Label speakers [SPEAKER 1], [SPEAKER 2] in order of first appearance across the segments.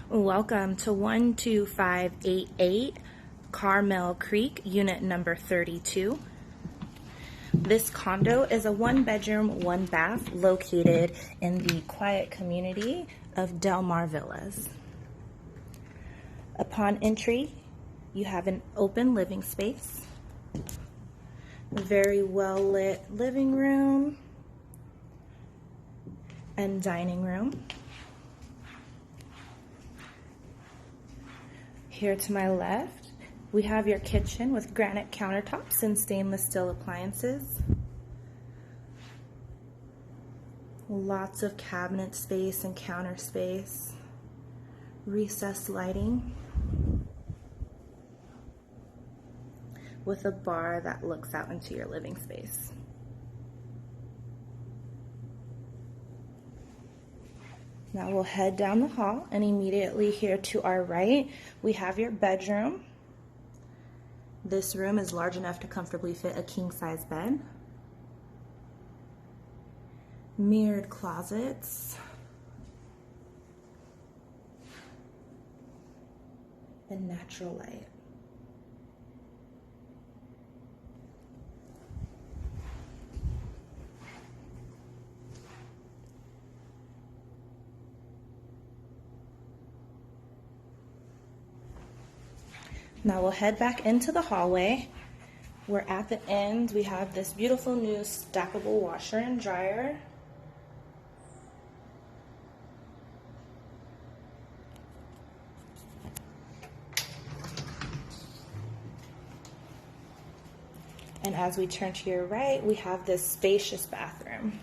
[SPEAKER 1] Welcome to 12588 Carmel Creek, unit number 32. This condo is a 1-bedroom, 1-bath located in the quiet community of Del Mar Villas. Upon entry, you have an open living space, a very well lit living room and dining room. Here to my left, we have your kitchen with granite countertops and stainless steel appliances. Lots of cabinet space and counter space. Recessed lighting with a bar that looks out into your living space. Now we'll head down the hall, and immediately here to our right, we have your bedroom. This room is large enough to comfortably fit a king-size bed. Mirrored closets. And natural light. Now we'll head back into the hallway. We're at the end. We have this beautiful new stackable washer and dryer. And as we turn to your right, we have this spacious bathroom.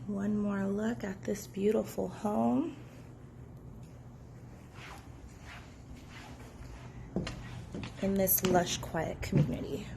[SPEAKER 1] One more look at this beautiful home. In this lush, quiet community.